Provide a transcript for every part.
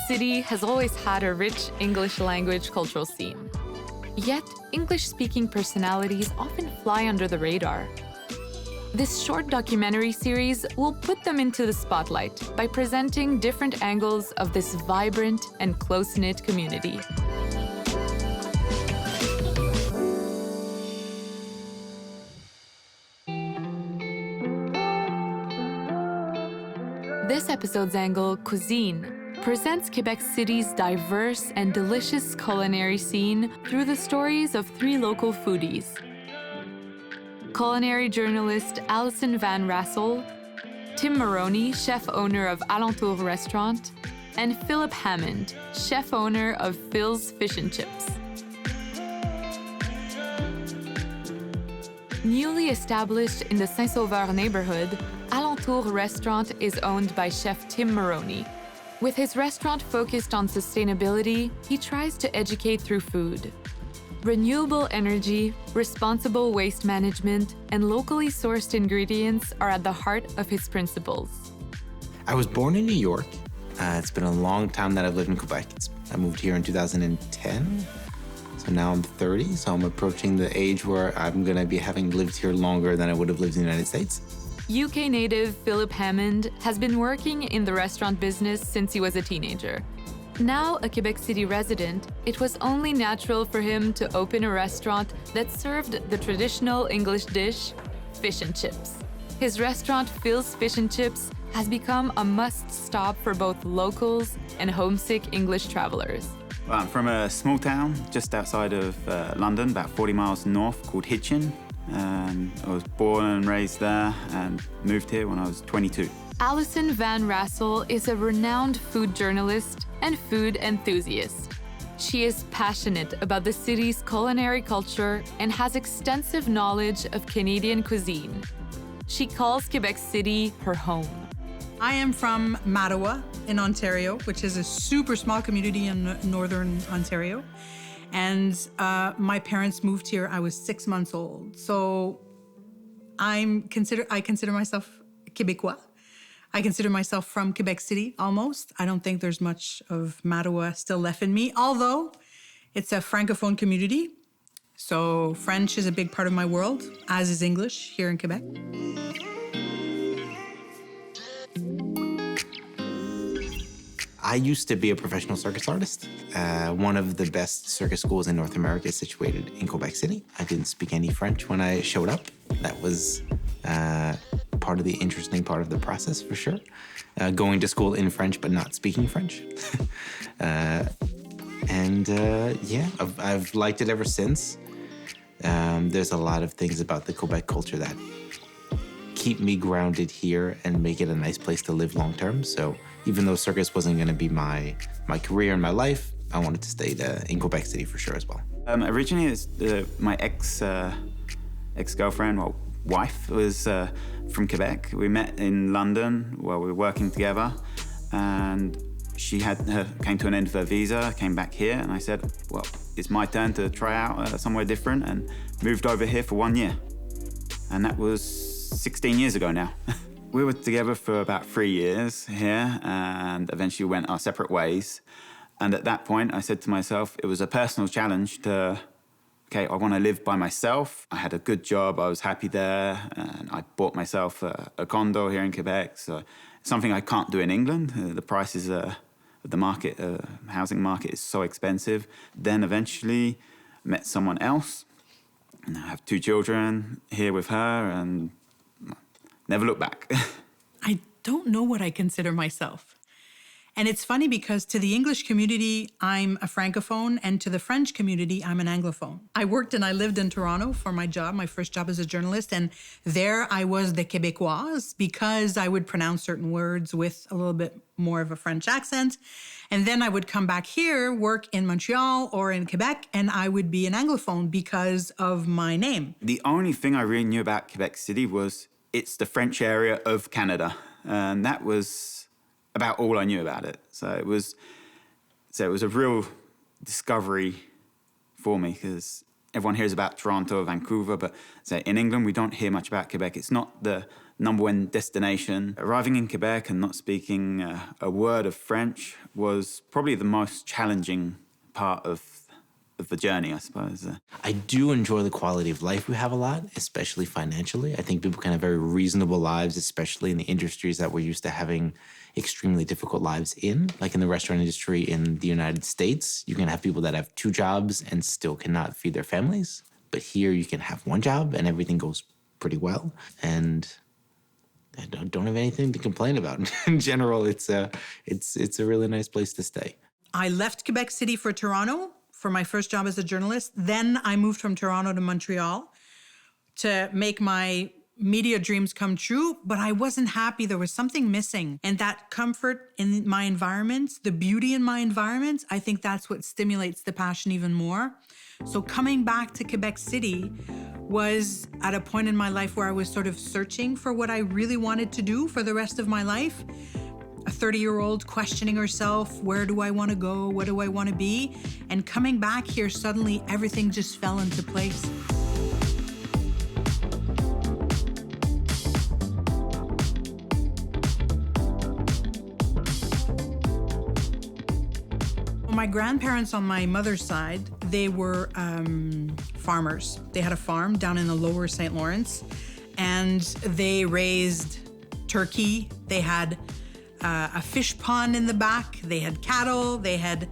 City has always had a rich English language cultural scene. Yet, English-speaking personalities often fly under the radar. This short documentary series will put them into the spotlight by presenting different angles of this vibrant and close-knit community. This episode's angle, Cuisine, presents Quebec City's diverse and delicious culinary scene through the stories of three local foodies. Culinary journalist Alison Van Rassel, Tim Maroney, chef-owner of Alentour Restaurant, and Philip Hammond, chef-owner of Phil's Fish and Chips. Newly established in the Saint-Sauveur neighborhood, Alentour Restaurant is owned by chef Tim Maroney. With his restaurant focused on sustainability, he tries to educate through food. Renewable energy, responsible waste management, and locally sourced ingredients are at the heart of his principles. I was born in New York. It's been a long time that I've lived in Quebec. I moved here in 2010. So now I'm 30, so I'm approaching the age where I'm gonna be having lived here longer than I would have lived in the United States. UK native Philip Hammond has been working in the restaurant business since he was a teenager. Now a Quebec City resident, it was only natural for him to open a restaurant that served the traditional English dish, fish and chips. His restaurant, Phil's Fish and Chips, has become a must-stop for both locals and homesick English travelers. Well, I'm from a small town just outside of London, about 40 miles north, called Hitchin. I was born and raised there and moved here when I was 22. Alison Van Rassel is a renowned food journalist and food enthusiast. She is passionate about the city's culinary culture and has extensive knowledge of Canadian cuisine. She calls Quebec City her home. I am from Mattawa in Ontario, which is a super small community in northern Ontario. And my parents moved here, I was 6 months old. So I consider myself Québécois. I consider myself from Quebec City, almost. I don't think there's much of Mattawa still left in me, although it's a Francophone community. So French is a big part of my world, as is English here in Quebec. I used to be a professional circus artist. One of the best circus schools in North America is situated in Quebec City. I didn't speak any French when I showed up. That was part of the interesting part of the process, for sure. Going to school in French, but not speaking French. I've liked it ever since. There's a lot of things about the Quebec culture that keep me grounded here and make it a nice place to live long term. So even though circus wasn't going to be my career and my life, I wanted to stay in Quebec City for sure as well. Originally, it's, my ex-girlfriend, well, wife, was from Quebec. We met in London while we were working together, and she came to an end of her visa, came back here, and I said, well, it's my turn to try out somewhere different, and moved over here for 1 year. And that was 16 years ago now. We were together for about 3 years here, and eventually went our separate ways. And at that point, I said to myself, it was a personal challenge to, okay, I want to live by myself. I had a good job, I was happy there, and I bought myself a condo here in Quebec. So something I can't do in England. The prices of the market, housing market is so expensive. Then eventually met someone else, and I have 2 children here with her, and never look back. I don't know what I consider myself. And it's funny because to the English community, I'm a Francophone, and to the French community, I'm an Anglophone. I worked and I lived in Toronto for my job, my first job as a journalist, and there I was the Québécoise because I would pronounce certain words with a little bit more of a French accent. And then I would come back here, work in Montreal or in Quebec, and I would be an Anglophone because of my name. The only thing I really knew about Quebec City was it's the French area of Canada. And that was about all I knew about it. So it was a real discovery for me, because everyone hears about Toronto, Vancouver, but in England we don't hear much about Quebec. It's not the number one destination. Arriving in Quebec and not speaking a word of French was probably the most challenging part of the journey, I suppose. I do enjoy the quality of life we have a lot, especially financially. I think people can have very reasonable lives, especially in the industries that we're used to having extremely difficult lives in. Like in the restaurant industry in the United States, you can have people that have 2 jobs and still cannot feed their families. But here you can have 1 job and everything goes pretty well. And I don't have anything to complain about. In general, it's a really nice place to stay. I left Quebec City for Toronto for my first job as a journalist. Then I moved from Toronto to Montreal to make my media dreams come true, but I wasn't happy. There was something missing. And that comfort in my environment, the beauty in my environment, I think that's what stimulates the passion even more. So coming back to Quebec City was at a point in my life where I was sort of searching for what I really wanted to do for the rest of my life. A 30-year-old questioning herself, where do I want to go? What do I want to be? And coming back here, suddenly everything just fell into place. My grandparents on my mother's side, they were farmers. They had a farm down in the lower St. Lawrence, and they raised turkey. They had a fish pond in the back. They had cattle. They had,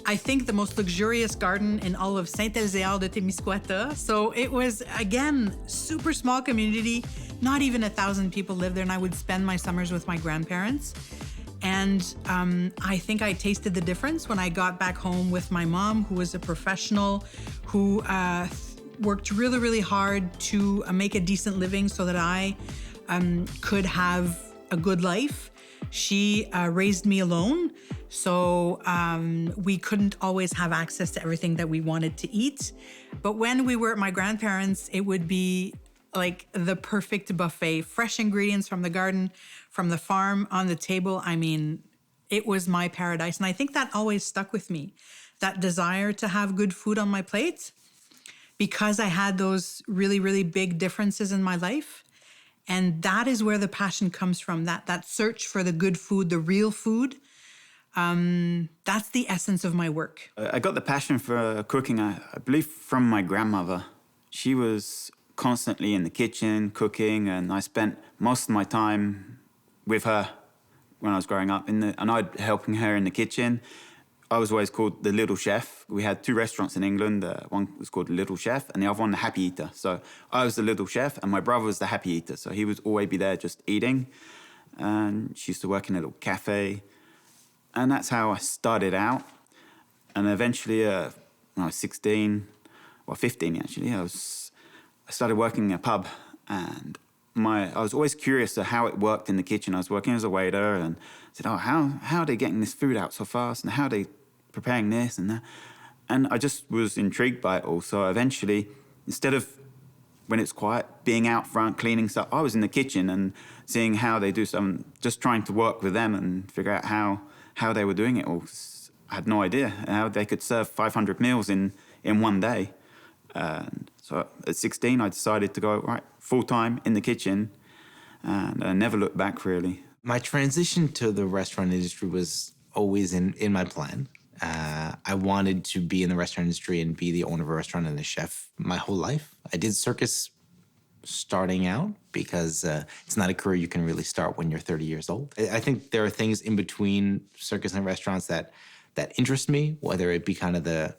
I think, the most luxurious garden in all of Saint-Elzéar de Témiscouata. So it was, again, super small community. Not even 1,000 people lived there, and I would spend my summers with my grandparents. And I think I tasted the difference when I got back home with my mom, who was a professional, who worked really, really hard to make a decent living so that I could have a good life. She raised me alone, so we couldn't always have access to everything that we wanted to eat. But when we were at my grandparents', it would be like the perfect buffet, fresh ingredients from the garden, from the farm on the table. I mean, it was my paradise. And I think that always stuck with me, that desire to have good food on my plate, because I had those really, really big differences in my life. And that is where the passion comes from, that search for the good food, the real food. That's the essence of my work. I got the passion for cooking, I believe, from my grandmother. She was constantly in the kitchen cooking, and I spent most of my time with her when I was growing up, and I'd helping her in the kitchen. I was always called the Little Chef. We had 2 restaurants in England. One was called the Little Chef, and the other one the Happy Eater. So I was the Little Chef, and my brother was the Happy Eater. So he would always be there just eating. And she used to work in a little cafe. And that's how I started out. And eventually, when I was 16, well, 15 actually, I started working in a pub. And I was always curious to how it worked in the kitchen. I was working as a waiter and said, how are they getting this food out so fast? And how are they preparing this and that? And I just was intrigued by it all. So eventually, instead of, when it's quiet, being out front, cleaning stuff, I was in the kitchen and seeing how they do some, just trying to work with them and figure out how they were doing it all. I had no idea how they could serve 500 meals in one day. And so at 16, I decided to go full-time in the kitchen, and I never looked back, really. My transition to the restaurant industry was always in my plan. I wanted to be in the restaurant industry and be the owner of a restaurant and a chef my whole life. I did circus starting out because it's not a career you can really start when you're 30 years old. I think there are things in between circus and restaurants that interest me, whether it be kind of the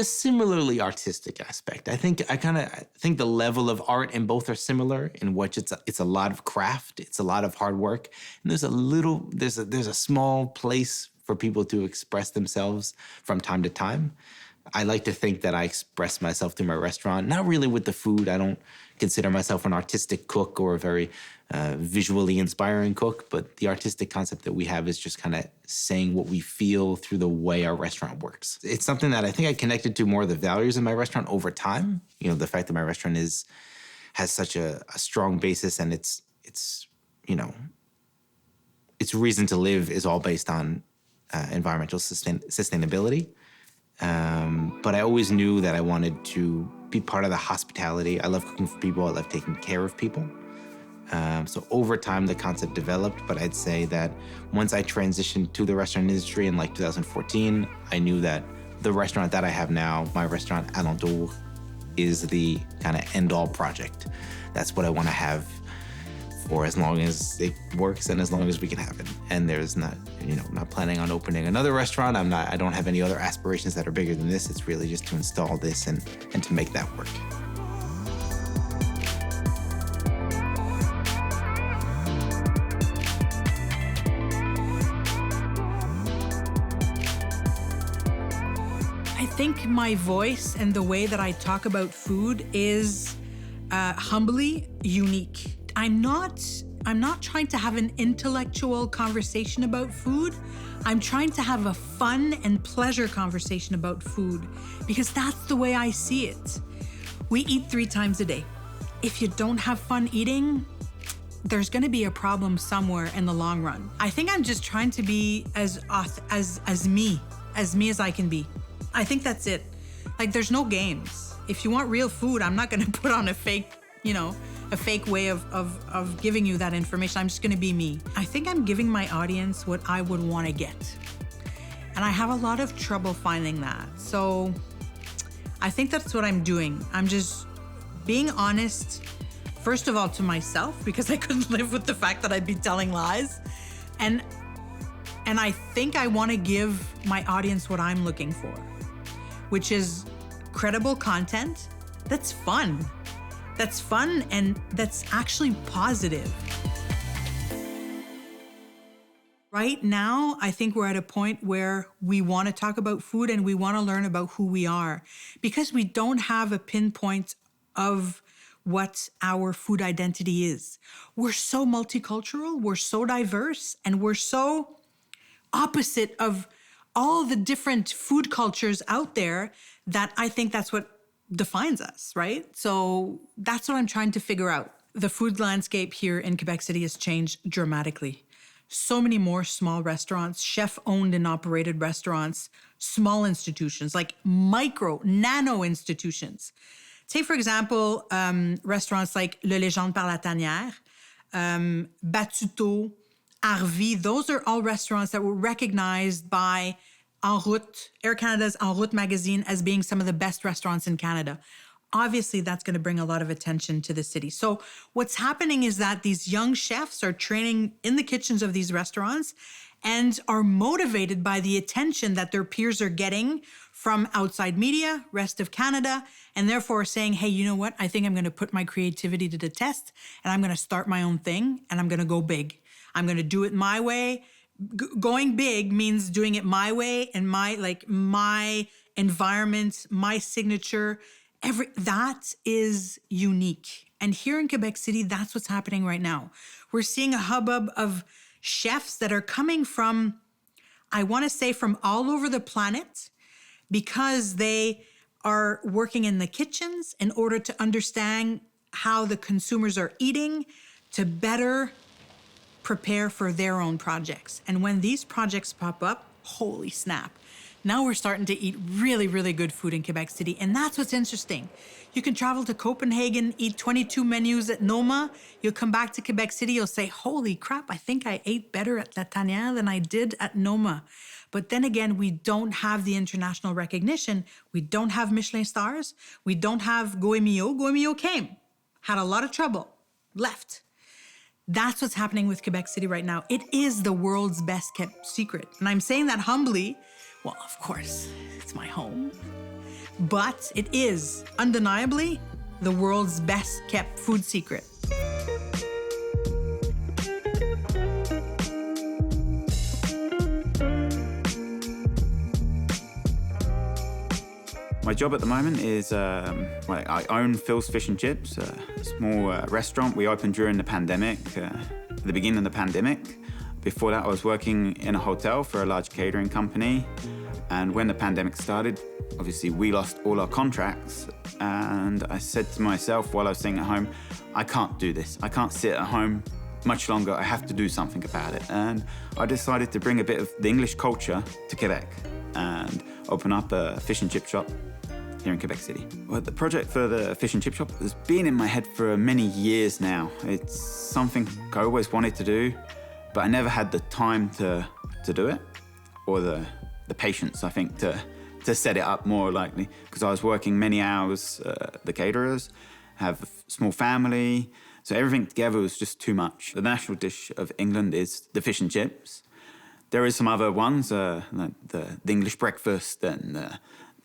similarly artistic aspect. I think the level of art in both are similar in which it's a lot of craft, it's a lot of hard work, and there's a small place for people to express themselves from time to time. I like to think that I express myself through my restaurant, not really with the food. I don't consider myself an artistic cook or a very visually inspiring cook, but the artistic concept that we have is just kind of saying what we feel through the way our restaurant works. It's something that I think I connected to more of the values in my restaurant over time. You know, the fact that my restaurant has such a strong basis, and its reason to live is all based on environmental sustainability. But I always knew that I wanted to be part of the hospitality. I love cooking for people. I love taking care of people. So over time, the concept developed, but I'd say that once I transitioned to the restaurant industry in like 2014, I knew that the restaurant that I have now, my restaurant Alentour, is the kind of end-all project. That's what I want to have for as long as it works and as long as we can have it. And there's not planning on opening another restaurant. I don't have any other aspirations that are bigger than this. It's really just to install this and to make that work. I think my voice and the way that I talk about food is humbly unique. I'm not trying to have an intellectual conversation about food. I'm trying to have a fun and pleasure conversation about food because that's the way I see it. We eat 3 times a day. If you don't have fun eating, there's going to be a problem somewhere in the long run. I think I'm just trying to be as me as I can be. I think that's it. Like, there's no games. If you want real food, I'm not going to put on a fake way of giving you that information. I'm just going to be me. I think I'm giving my audience what I would want to get. And I have a lot of trouble finding that. So I think that's what I'm doing. I'm just being honest, first of all, to myself, because I couldn't live with the fact that I'd be telling lies. And I think I want to give my audience what I'm looking for, which is credible content that's fun. That's fun and that's actually positive. Right now, I think we're at a point where we want to talk about food and we want to learn about who we are because we don't have a pinpoint of what our food identity is. We're so multicultural, we're so diverse, and we're so opposite of all the different food cultures out there that I think that's what defines us, right? So that's what I'm trying to figure out. The food landscape here in Quebec City has changed dramatically. So many more small restaurants, chef-owned and operated restaurants, small institutions, like nano institutions. Take, for example, restaurants like Le Légende par la Tanière, Batuto, Arvi. Those are all restaurants that were recognized by En Route, Air Canada's En Route magazine as being some of the best restaurants in Canada. Obviously, that's going to bring a lot of attention to the city. So what's happening is that these young chefs are training in the kitchens of these restaurants and are motivated by the attention that their peers are getting from outside media, rest of Canada, and therefore saying, hey, you know what? I think I'm going to put my creativity to the test and I'm going to start my own thing and I'm going to go big. I'm going to do it my way. Going big means doing it my way and my environment, my signature. That is unique. And here in Quebec City, that's what's happening right now. We're seeing a hubbub of chefs that are coming from, I want to say, from all over the planet because they are working in the kitchens in order to understand how the consumers are eating to better prepare for their own projects. And when these projects pop up, holy snap. Now we're starting to eat really, really good food in Quebec City. And that's what's interesting. You can travel to Copenhagen, eat 22 menus at Noma. You'll come back to Quebec City, you'll say, holy crap, I think I ate better at La Tanière than I did at Noma. But then again, we don't have the international recognition. We don't have Michelin stars. We don't have Goemio. Goemio came, had a lot of trouble, left. That's what's happening with Quebec City right now. It is the world's best kept secret. And I'm saying that humbly. Well, of course, it's my home. But it is undeniably the world's best kept food secret. My job at the moment is I own Phil's Fish and Chips, a small restaurant we opened during the pandemic, at the beginning of the pandemic. Before that, I was working in a hotel for a large catering company. And when the pandemic started, obviously we lost all our contracts. And I said to myself while I was sitting at home, I can't do this. I can't sit at home much longer. I have to do something about it. And I decided to bring a bit of the English culture to Quebec and open up a fish and chip shop here in Quebec City. Well, the project for the fish and chip shop has been in my head for many years now. It's something I always wanted to do, but I never had the time to do it, or the patience, I think, to set it up more likely, because I was working many hours, the caterers, have a small family, so everything together was just too much. The national dish of England is the fish and chips. There is some other ones, like the English breakfast, and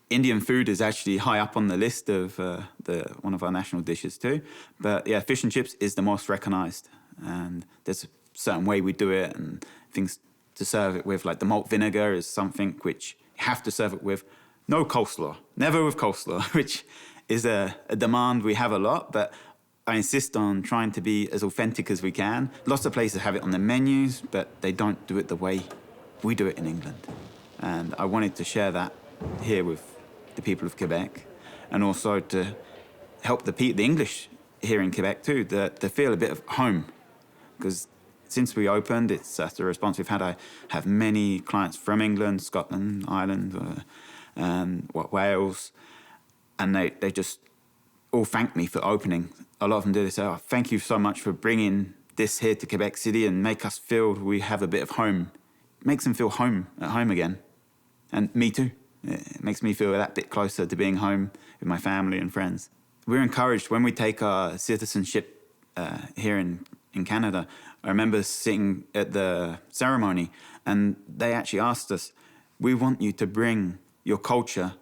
Indian food is actually high up on the list of one of our national dishes too. But yeah, fish and chips is the most recognised, and there's a certain way we do it, and things to serve it with, like the malt vinegar is something which you have to serve it with. No coleslaw, never with coleslaw, which is a demand we have a lot, but I insist on trying to be as authentic as we can. Lots of places have it on their menus, but they don't do it the way we do it in England. And I wanted to share that here with the people of Quebec, and also to help the English here in Quebec too, to feel a bit of home. Because since we opened, it's the response we've had. I have many clients from England, Scotland, Ireland, and Wales, and they just all thank me for opening. A lot of them do. They say, "Oh, thank you so much for bringing this here to Quebec City and make us feel we have a bit of home." It makes them feel at home again, and me too. It makes me feel that bit closer to being home with my family and friends. We're encouraged when we take our citizenship here in Canada. I remember sitting at the ceremony, and they actually asked us, "We want you to bring your culture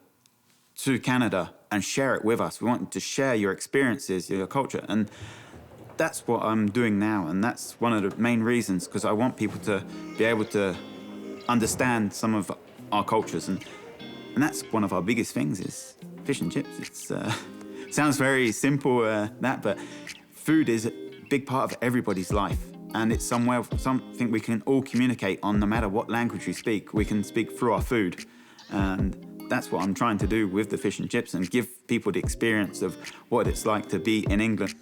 to Canada and share it with us. We want you to share your experiences, your culture." And that's what I'm doing now, and that's one of the main reasons, because I want people to be able to understand some of our cultures, and that's one of our biggest things is fish and chips. It's sounds very simple, but food is a big part of everybody's life, and it's something we can all communicate on, no matter what language we speak. We can speak through our food, and that's what I'm trying to do with the fish and chips, and give people the experience of what it's like to be in England.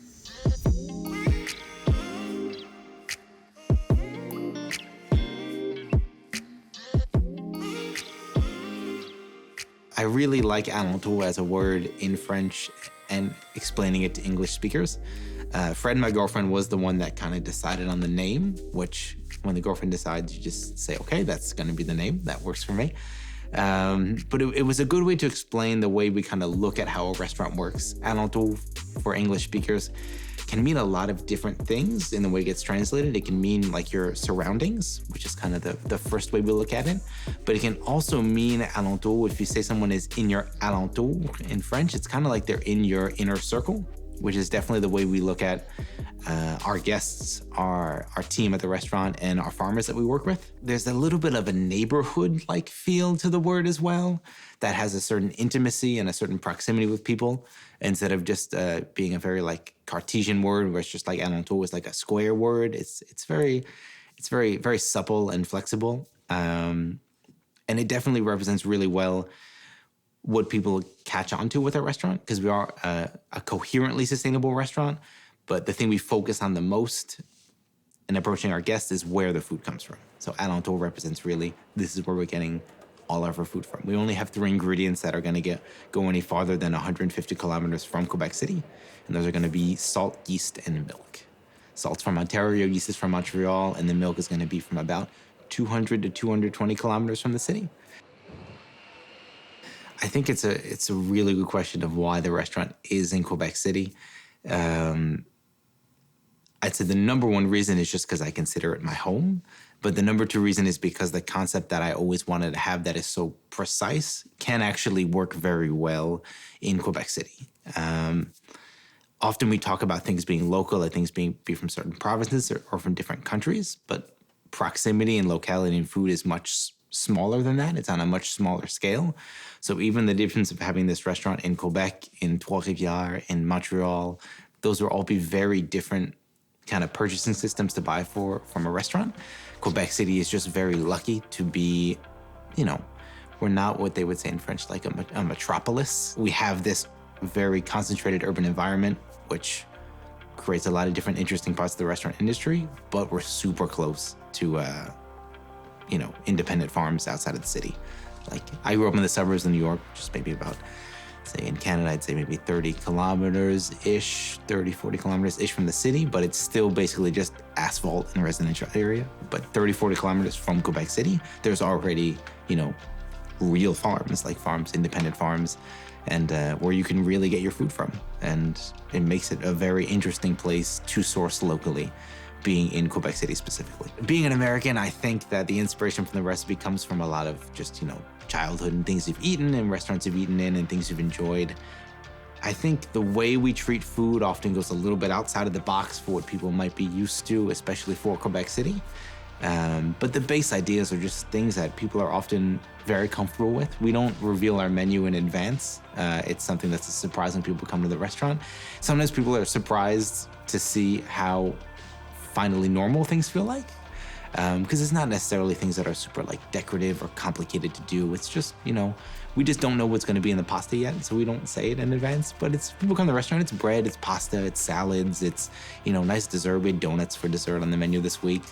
I really like alentour as a word in French and explaining it to English speakers. Fred, my girlfriend, was the one that kind of decided on the name, which when the girlfriend decides, you just say, okay, that's going to be the name. That works for me. But it was a good way to explain the way we kind of look at how a restaurant works. Alentour, for English speakers, can mean a lot of different things in the way it gets translated. It can mean like your surroundings, which is kind of the first way we look at it. But it can also mean alentour. If you say someone is in your alentour in French, it's kind of like they're in your inner circle, which is definitely the way we look at our guests, our team at the restaurant, and our farmers that we work with. There's a little bit of a neighborhood-like feel to the word as well, that has a certain intimacy and a certain proximity with people, instead of just being a very like Cartesian word, where it's just like alentour is like a square word. It's very supple and flexible, and it definitely represents really well what people catch on to with our restaurant, because we are a coherently sustainable restaurant. But the thing we focus on the most in approaching our guests is where the food comes from. So alentour represents really, this is where we're getting all of our food from. We only have 3 ingredients that are going to go any farther than 150 kilometers from Quebec City, and those are going to be salt, yeast, and milk. Salt's from Ontario, yeast is from Montreal, and the milk is going to be from about 200 to 220 kilometers from the city. I think it's a really good question of why the restaurant is in Quebec City. I'd say the number one reason is just because I consider it my home. But the number 2 reason is because the concept that I always wanted to have that is so precise can actually work very well in Quebec City. Often we talk about things being local, or things be from certain provinces or from different countries, but proximity and locality in food is much smaller than that. It's on a much smaller scale. So even the difference of having this restaurant in Quebec, in Trois-Rivières, in Montreal, those will all be very different kind of purchasing systems to buy from a restaurant. Quebec City is just very lucky to be, we're not what they would say in French, like a metropolis. We have this very concentrated urban environment, which creates a lot of different interesting parts of the restaurant industry, but we're super close to, independent farms outside of the city. Like, I grew up in the suburbs of New York, just maybe about say in Canada, I'd say maybe 30 kilometers-ish, 30, 40 kilometers-ish from the city, but it's still basically just asphalt and residential area. But 30, 40 kilometers from Quebec City, there's already, real farms, like farms, independent farms, and where you can really get your food from. And it makes it a very interesting place to source locally, being in Quebec City specifically. Being an American, I think that the inspiration from the recipe comes from a lot of just, childhood and things you've eaten and restaurants you've eaten in and things you've enjoyed. I think the way we treat food often goes a little bit outside of the box for what people might be used to, especially for Quebec City. But the base ideas are just things that people are often very comfortable with. We don't reveal our menu in advance. It's something that's a surprise when people come to the restaurant. Sometimes people are surprised to see how finally normal things feel like. Because it's not necessarily things that are super decorative or complicated to do. It's just, we just don't know what's going to be in the pasta yet, so we don't say it in advance. But people come to the restaurant, it's bread, it's pasta, it's salads, it's, nice dessert. We had donuts for dessert on the menu this week.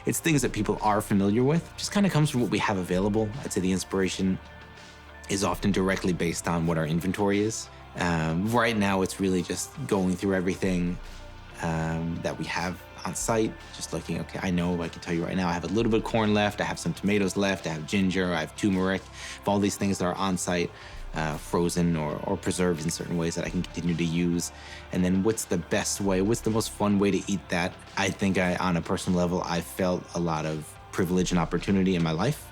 It's things that people are familiar with. Just kind of comes from what we have available. I'd say the inspiration is often directly based on what our inventory is. Right now, it's really just going through everything that we have on site, just looking, okay, I can tell you right now, I have a little bit of corn left, I have some tomatoes left, I have ginger, I have turmeric, all these things that are on site, frozen or preserved in certain ways that I can continue to use. And then what's the best way, what's the most fun way to eat that? I think on a personal level, I felt a lot of privilege and opportunity in my life.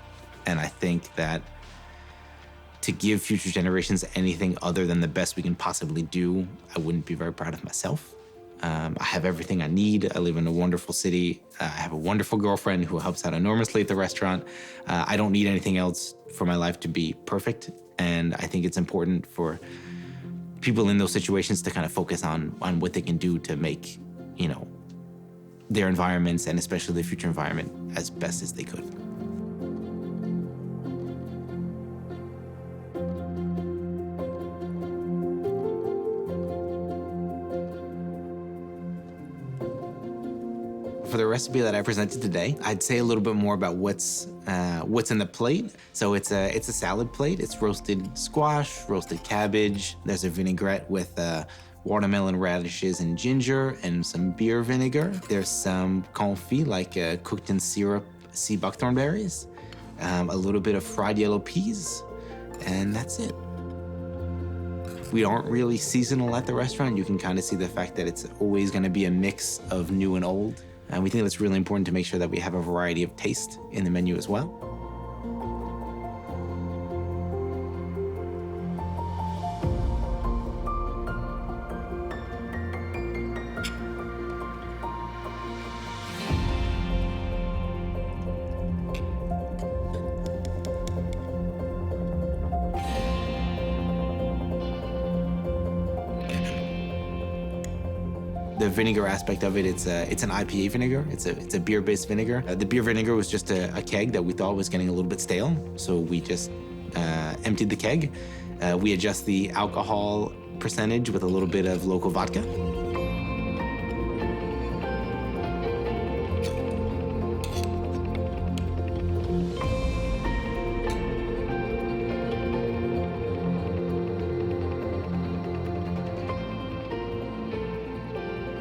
And I think that to give future generations anything other than the best we can possibly do, I wouldn't be very proud of myself. I have everything I need. I live in a wonderful city. I have a wonderful girlfriend who helps out enormously at the restaurant. I don't need anything else for my life to be perfect. And I think it's important for people in those situations to kind of focus on what they can do to make, their environments and especially the future environment as best as they could. For the recipe that I presented today, I'd say a little bit more about what's in the plate. So it's a salad plate. It's roasted squash, roasted cabbage. There's a vinaigrette with watermelon radishes and ginger and some beer vinegar. There's some confit, cooked in syrup sea buckthorn berries, a little bit of fried yellow peas, and that's it. We aren't really seasonal at the restaurant. You can kind of see the fact that it's always going to be a mix of new and old. And we think that's really important to make sure that we have a variety of taste in the menu as well. The vinegar aspect of it, it's an IPA vinegar. It's a beer-based vinegar. The beer vinegar was just a keg that we thought was getting a little bit stale, so we just emptied the keg. We adjust the alcohol percentage with a little bit of local vodka.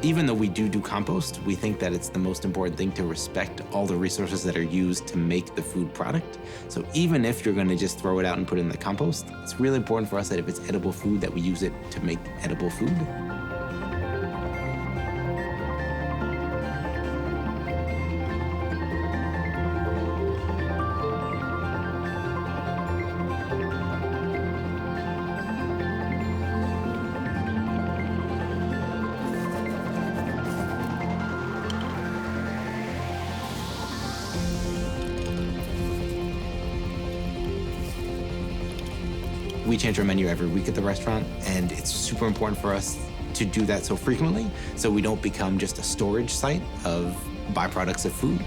Even though we do compost, we think that it's the most important thing to respect all the resources that are used to make the food product. So even if you're gonna just throw it out and put it in the compost, it's really important for us that if it's edible food, that we use it to make edible food. We change our menu every week at the restaurant, and it's super important for us to do that so frequently so we don't become just a storage site of byproducts of food.